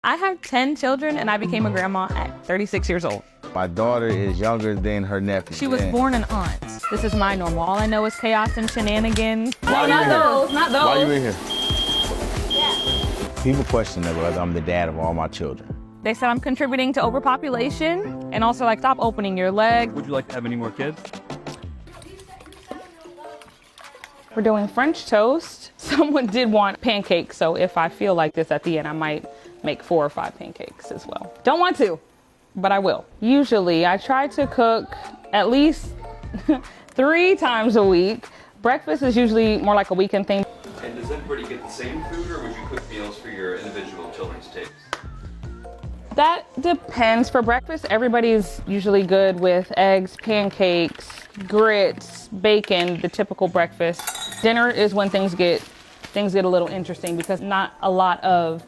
I have 10 children and I became a grandma at 36 years old. My daughter is younger than her nephew. She was born an aunt. This is my normal. All I know is chaos and shenanigans. Why Not those, not those. Why are you in here? Yeah. People question whether I'm the dad of all my children. They said I'm contributing to overpopulation and also like stop opening your leg. Would you like to have any more kids? We're doing French toast. Someone did want pancakes, so if I feel like this at the end, I might make 4 or 5 pancakes as well. Don't want to, but I will. Usually, I try to cook at least 3 times a week. Breakfast is usually more like a weekend thing. And does everybody get the same food, or would you cook meals for your individual children's tastes? That depends. For breakfast, everybody's usually good with eggs, pancakes, grits, bacon, the typical breakfast. Dinner is when things get a little interesting because not a lot of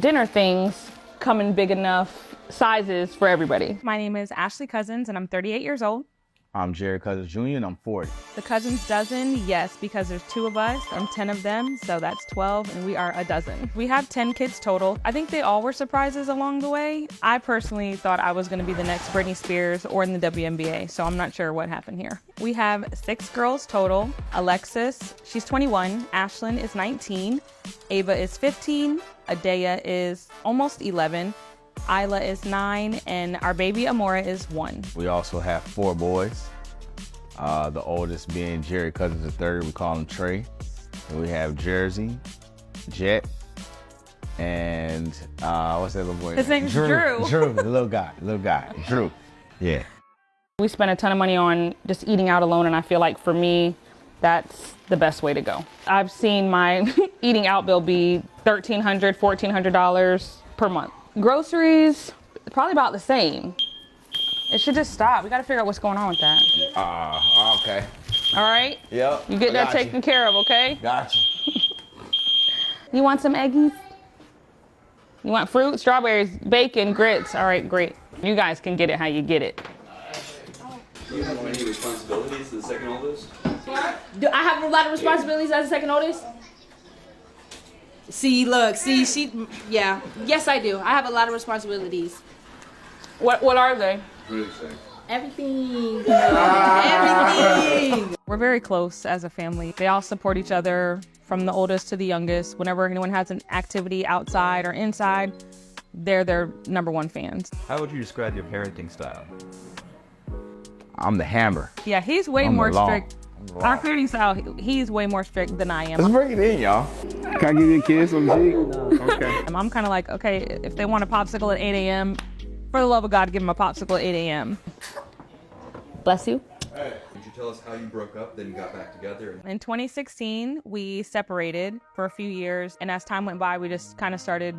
dinner things come in big enough sizes for everybody. My name is Ashley Cousins and I'm 38 years old. I'm Jerry Cousins Jr. and I'm 40. The Cousins dozen, yes, because there's 2 of us and 10 of them, so that's 12 and we are a dozen. We have 10 kids total. I think they all were surprises along the way. I personally thought I was gonna be the next Britney Spears or in the WNBA, so I'm not sure what happened here. We have 6 girls total. Alexis, she's 21. Ashlyn is 19. Ava is 15. Adea is almost 11. Isla is 9, and our baby Amora is 1. We also have 4 boys. The oldest being Jerry Cousins III, we call him Trey. And we have Jersey, Jet, and what's that little boy? His name's Drew. Drew, the little guy, Drew. Yeah. We spend a ton of money on just eating out alone, and I feel like for me, that's the best way to go. I've seen my eating out bill be $1,300, $1,400 per month. Groceries, probably about the same. It should just stop. We gotta figure out what's going on with that. Okay. All right? Yep. You get that taken care of, okay? Gotcha. You want some eggies? You want fruit, strawberries, bacon, grits? All right, great. You guys can get it how you get it. Do you have any responsibilities as the second oldest? Do I have a lot of responsibilities as a second oldest? See, look, see, yeah. Yes, I do. I have a lot of responsibilities. What are they? Everything. Everything. We're very close as a family. They all support each other from the oldest to the youngest. Whenever anyone has an activity outside or inside, they're their #1 fans. How would you describe your parenting style? I'm the hammer. Yeah, he's way I'm more the law. strict. Our parenting style, he's way more strict than I am. Let's break it in, y'all. Can I give you a kiss on the cheek? Okay. I'm kind of like, okay, if they want a popsicle at 8 a.m., for the love of God, give them a popsicle at 8 a.m. Bless you. Hey. Could you tell us how you broke up, then got back together? In 2016, we separated for a few years, and as time went by, we just kind of started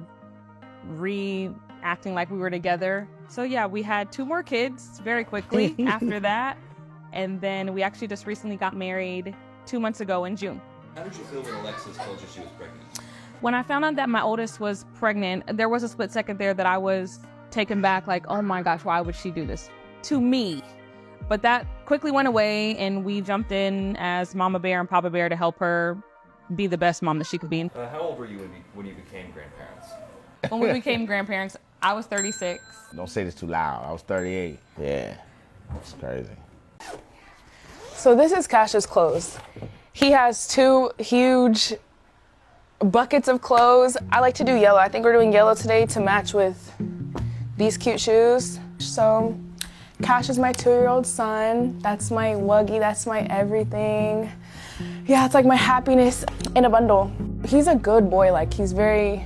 acting like we were together. So yeah, we had 2 more kids very quickly after that. And then we actually just recently got married 2 months ago in June. How did you feel when Alexis told you she was pregnant? When I found out that my oldest was pregnant, there was a split second there that I was taken back, like, oh my gosh, why would she do this to me? But that quickly went away, and we jumped in as Mama Bear and Papa Bear to help her be the best mom that she could be. How old were you when you became grandparents? When we became grandparents, I was 36. Don't say this too loud. I was 38. Yeah. It's crazy. So this is Cash's clothes. He has 2 huge buckets of clothes. I like to do yellow. I think we're doing yellow today to match with these cute shoes. So Cash is my 2-year-old son. That's my Wuggy, that's my everything. Yeah, it's like my happiness in a bundle. He's a good boy, like he's very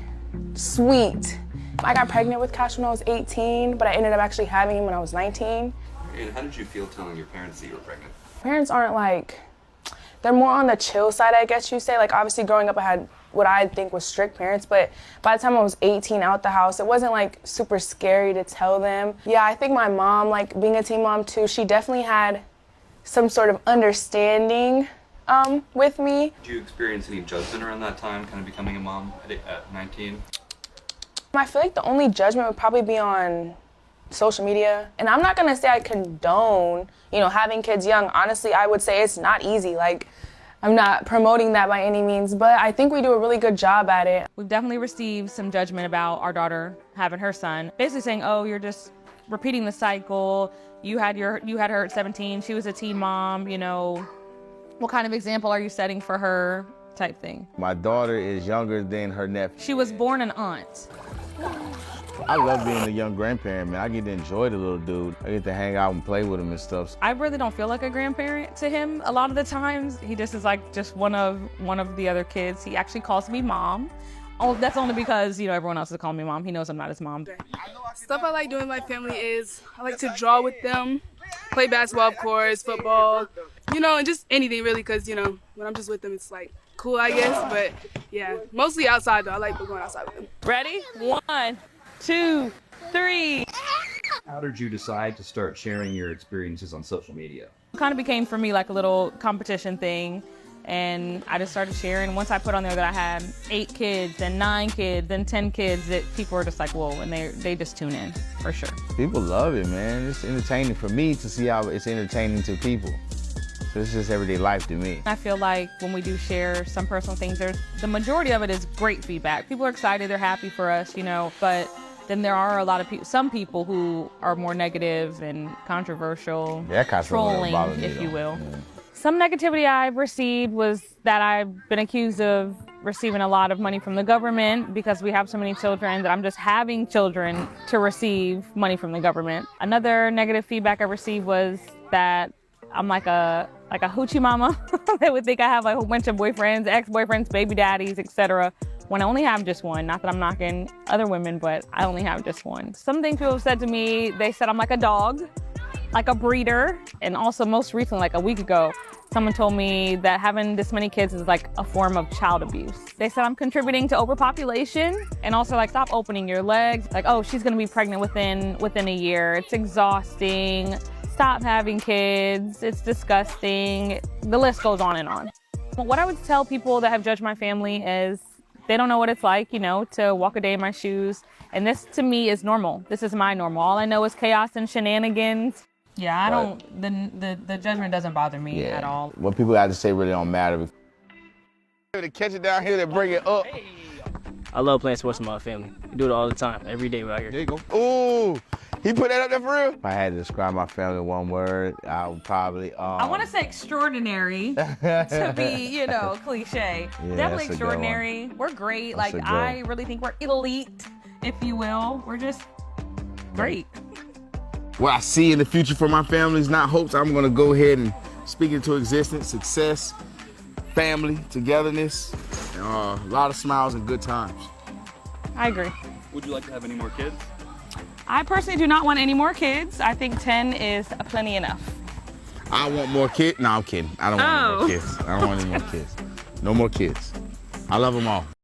sweet. I got pregnant with Cash when I was 18, but I ended up actually having him when I was 19. And how did you feel telling your parents that you were pregnant? Parents aren't like, they're more on the chill side, I guess you say. Like obviously growing up I had what I think was strict parents, but by the time I was 18 out the house, it wasn't like super scary to tell them. Yeah, I think my mom, like being a teen mom too, she definitely had some sort of understanding with me. Did you experience any judgment around that time, kind of becoming a mom at 19? I feel like the only judgment would probably be on social media. And I'm not gonna say I condone, having kids young. Honestly, I would say it's not easy. Like, I'm not promoting that by any means, but I think we do a really good job at it. We've definitely received some judgment about our daughter having her son, basically saying, oh, you're just repeating the cycle. You had her at 17. She was a teen mom, you know. What kind of example are you setting for her type thing? My daughter is younger than her nephew. She was born an aunt. I love being a young grandparent, man. I get to enjoy the little dude. I get to hang out and play with him and stuff. I really don't feel like a grandparent to him a lot of the times. He just is like just one of the other kids. He actually calls me mom. Oh, that's only because, you know, everyone else is calling me mom. He knows I'm not his mom. Stuff I like doing with my family is I like to draw with them, play basketball, of course, football, you know, and just anything really, because, you know, when I'm just with them, it's like cool, I guess. But yeah, mostly outside though. I like going outside with them. Ready? 1, 2, 3. How did you decide to start sharing your experiences on social media? It kind of became for me like a little competition thing. And I just started sharing. Once I put on there that I had 8 kids, then 9 kids, then 10 kids, that people were just like, whoa, and they just tune in, for sure. People love it, man. It's entertaining for me to see how it's entertaining to people. So it's just everyday life to me. I feel like when we do share some personal things, the majority of it is great feedback. People are excited, they're happy for us, you know, but then there are a lot of people, some people who are more negative and controversial, Yeah, that kind of stuff trolling, bother me, if you though. will. Yeah. Some negativity I've received was that I've been accused of receiving a lot of money from the government because we have so many children that I'm just having children to receive money from the government. Another negative feedback I received was that I'm like a hoochie mama. They would think I have like a whole bunch of boyfriends, ex-boyfriends, baby daddies, etc. when I only have just one. Not that I'm knocking other women, but I only have just one. Some things people have said to me, they said I'm like a dog, like a breeder, and also most recently, like a week ago, someone told me that having this many kids is like a form of child abuse. They said I'm contributing to overpopulation, and also like stop opening your legs. Like, oh, she's gonna be pregnant within a year. It's exhausting. Stop having kids. It's disgusting. The list goes on and on. What I would tell people that have judged my family is they don't know what it's like, you know, to walk a day in my shoes. And this to me is normal. This is my normal. All I know is chaos and shenanigans. Yeah, I don't, the judgment doesn't bother me at all. What people have to say really don't matter. To catch it down here, to bring it up. I love playing sports with my family. We do it all the time, every day right here. There you go. Ooh, he put that up there for real? If I had to describe my family in one word, I would probably, I want to say extraordinary to be, you know, cliche. Yeah, Definitely that's a good extraordinary. We're great. That's Like, a good I one. really think we're elite, if you will. We're just great. What I see in the future for my family is not hopes. I'm gonna go ahead and speak into existence, success, family, togetherness, and, a lot of smiles and good times. I agree. Would you like to have any more kids? I personally do not want any more kids. I think 10 is plenty enough. I want more kids. No, I'm kidding. I don't want any more kids. I don't want any more kids. No more kids. I love them all.